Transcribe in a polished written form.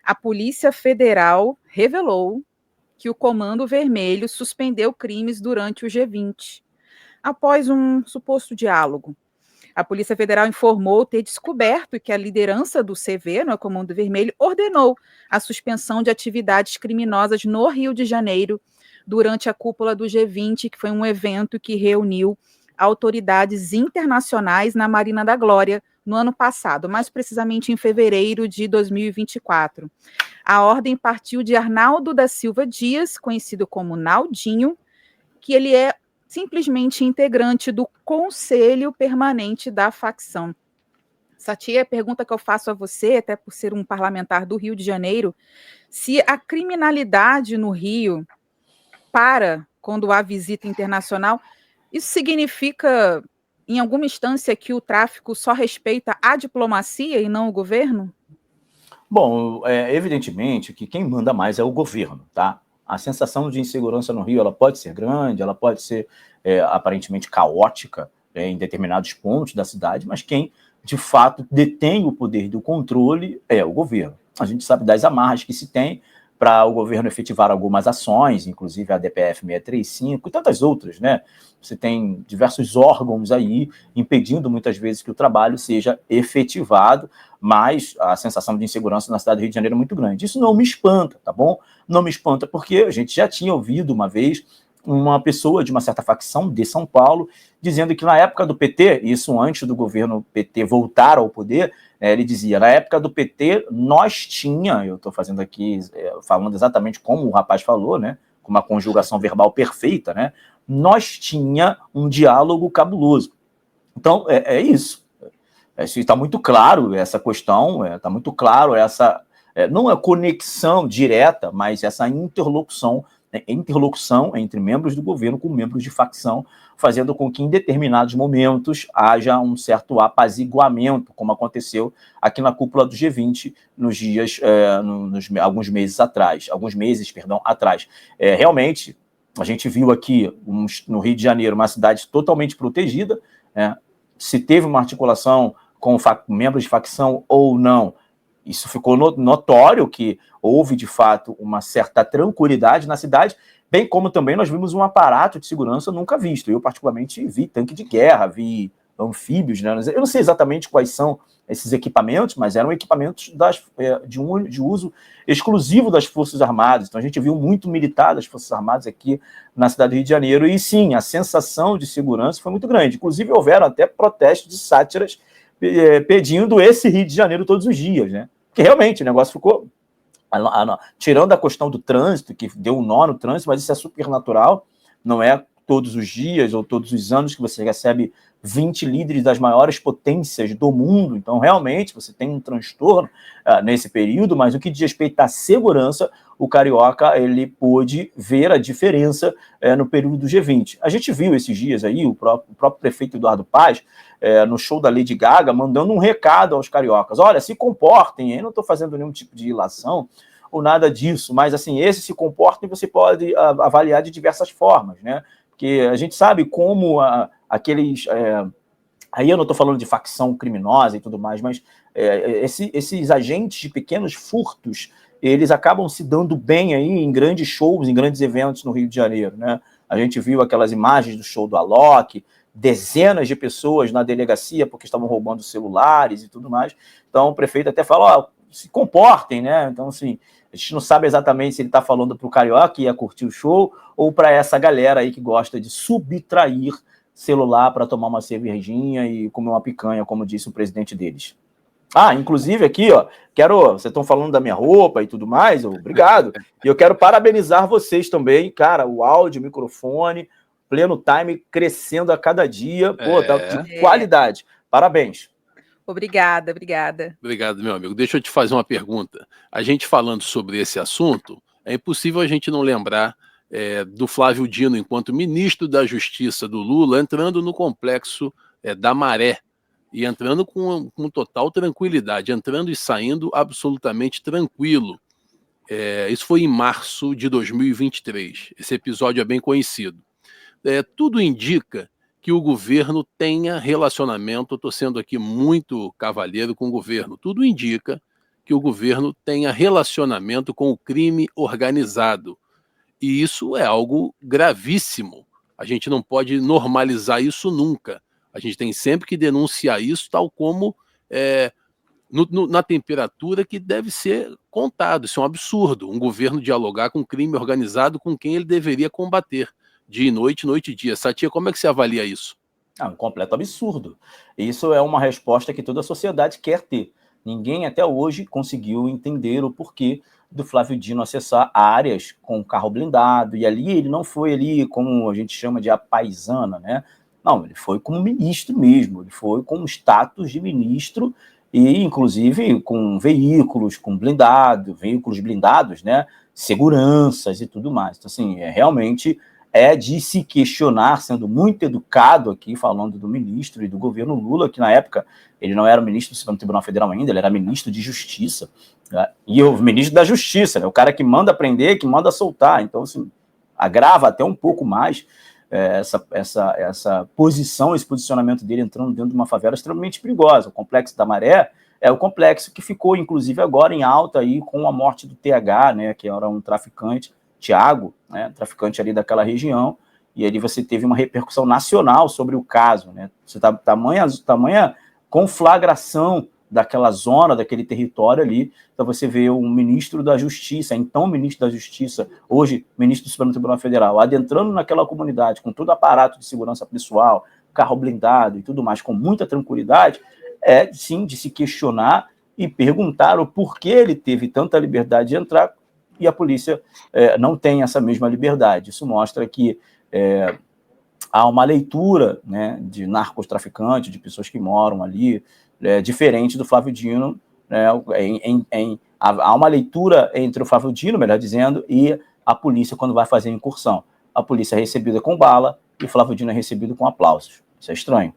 A Polícia Federal revelou que o Comando Vermelho suspendeu crimes durante o G20, após um suposto diálogo. A Polícia Federal informou ter descoberto que a liderança do CV, no Comando Vermelho, ordenou a suspensão de atividades criminosas no Rio de Janeiro durante a cúpula do G20, que foi um evento que reuniu autoridades internacionais na Marina da Glória no ano passado, mais precisamente em fevereiro de 2024. A ordem partiu de Arnaldo da Silva Dias, conhecido como Naldinho, que ele é simplesmente integrante do Conselho Permanente da facção. Satia, a pergunta que eu faço a você, até por ser um parlamentar do Rio de Janeiro, se a criminalidade no Rio para quando há visita internacional, isso significa, em alguma instância, que o tráfico só respeita a diplomacia e não o governo? Bom, evidentemente que quem manda mais é o governo, tá? A sensação de insegurança no Rio, ela pode ser grande, ela pode ser aparentemente caótica em determinados pontos da cidade, mas quem, de fato, detém o poder do controle é o governo. A gente sabe das amarras que se tem para o governo efetivar algumas ações, inclusive a DPF 635 e tantas outras, né? Você tem diversos órgãos aí impedindo muitas vezes que o trabalho seja efetivado, mas a sensação de insegurança na cidade do Rio de Janeiro é muito grande. Isso não me espanta, tá bom? Não me espanta porque a gente já tinha ouvido uma vez uma pessoa de uma certa facção de São Paulo dizendo que na época do PT, isso antes do governo PT voltar ao poder, ele dizia, na época do PT, eu estou fazendo aqui, falando exatamente como o rapaz falou, né, com uma conjugação verbal perfeita, né, nós tinha um diálogo cabuloso. Então, é isso. Está muito claro essa questão, está muito claro essa, não é conexão direta, mas essa interlocução entre membros do governo com membros de facção, fazendo com que em determinados momentos haja um certo apaziguamento, como aconteceu aqui na cúpula do G20 nos dias, alguns meses atrás. Realmente, a gente viu aqui no Rio de Janeiro uma cidade totalmente protegida, se teve uma articulação com membros de facção ou não, isso ficou notório que houve, de fato, uma certa tranquilidade na cidade, bem como também nós vimos um aparato de segurança nunca visto. Eu, particularmente, vi tanque de guerra, vi anfíbios, né? Eu não sei exatamente quais são esses equipamentos, mas eram equipamentos de uso exclusivo das Forças Armadas. Então, a gente viu muito militar das Forças Armadas aqui na cidade do Rio de Janeiro, e sim, a sensação de segurança foi muito grande. Inclusive, houveram até protestos de sátiras pedindo esse Rio de Janeiro todos os dias, né? Porque realmente o negócio ficou, tirando a questão do trânsito, que deu um nó no trânsito, mas isso é super natural, não é todos os dias ou todos os anos que você recebe 20 líderes das maiores potências do mundo, então realmente você tem um transtorno nesse período, mas o que diz respeito à segurança, o carioca ele pôde ver a diferença no período do G20. A gente viu esses dias aí, o próprio prefeito Eduardo Paes, no show da Lady Gaga, mandando um recado aos cariocas, olha, se comportem, eu não estou fazendo nenhum tipo de ilação ou nada disso, mas assim, esse se comportem você pode avaliar de diversas formas, né? Porque a gente sabe como aqueles... aí eu não estou falando de facção criminosa e tudo mais, mas esses agentes de pequenos furtos, eles acabam se dando bem aí em grandes shows, em grandes eventos no Rio de Janeiro, né? A gente viu aquelas imagens do show do Alok, dezenas de pessoas na delegacia porque estavam roubando celulares e tudo mais. Então o prefeito até fala, se comportem, né? Então, assim, a gente não sabe exatamente se ele está falando para o carioca que ia curtir o show ou para essa galera aí que gosta de subtrair celular para tomar uma cervejinha e comer uma picanha, como disse o presidente deles. Inclusive aqui, ó, vocês estão falando da minha roupa e tudo mais, obrigado. E eu quero parabenizar vocês também, cara, o áudio, o microfone, pleno time, crescendo a cada dia, tá de qualidade. Parabéns. Obrigada. Obrigado, meu amigo. Deixa eu te fazer uma pergunta. A gente falando sobre esse assunto, é impossível a gente não lembrar do Flávio Dino, enquanto ministro da Justiça do Lula, entrando no complexo da Maré, e entrando com total tranquilidade, entrando e saindo absolutamente tranquilo. Isso foi em março de 2023. Esse episódio é bem conhecido. Tudo indica que o governo tenha relacionamento, estou sendo aqui muito cavalheiro com o governo, tudo indica que o governo tenha relacionamento com o crime organizado. E isso é algo gravíssimo. A gente não pode normalizar isso nunca. A gente tem sempre que denunciar isso, tal como na temperatura que deve ser contado. Isso é um absurdo. Um governo dialogar com crime organizado com quem ele deveria combater. Dia e noite, noite e dia. Satia, como é que você avalia isso? Um completo absurdo. Isso é uma resposta que toda a sociedade quer ter. Ninguém até hoje conseguiu entender o porquê do Flávio Dino acessar áreas com carro blindado, e ali ele não foi ali como a gente chama de apaisana, né? Não, ele foi como ministro mesmo, ele foi com status de ministro e, inclusive, com veículos veículos blindados, né? Seguranças e tudo mais. Então, assim, realmente é de se questionar, sendo muito educado aqui, falando do ministro e do governo Lula, que na época ele não era ministro do Supremo Tribunal Federal ainda, ele era ministro de Justiça, né? E o ministro da Justiça, né? O cara que manda prender, que manda soltar. Então, assim, agrava até um pouco mais essa posição, esse posicionamento dele entrando dentro de uma favela extremamente perigosa. O Complexo da Maré é o complexo que ficou, inclusive, agora em alta aí com a morte do TH, né, que era um traficante, Thiago, né, traficante ali daquela região, e ali você teve uma repercussão nacional sobre o caso, né? Você tá tamanha conflagração daquela zona, daquele território ali. Então você vê um ministro da Justiça, então ministro da Justiça, hoje ministro do Supremo Tribunal Federal, adentrando naquela comunidade com todo o aparato de segurança pessoal, carro blindado e tudo mais, com muita tranquilidade, sim de se questionar e perguntar o porquê ele teve tanta liberdade de entrar e a polícia não tem essa mesma liberdade. Isso mostra que há uma leitura, né, de narcotraficantes, de pessoas que moram ali, diferente do Flávio Dino, né, há uma leitura entre o Flávio Dino, melhor dizendo, e a polícia quando vai fazer a incursão. A polícia é recebida com bala e o Flávio Dino é recebido com aplausos. Isso é estranho.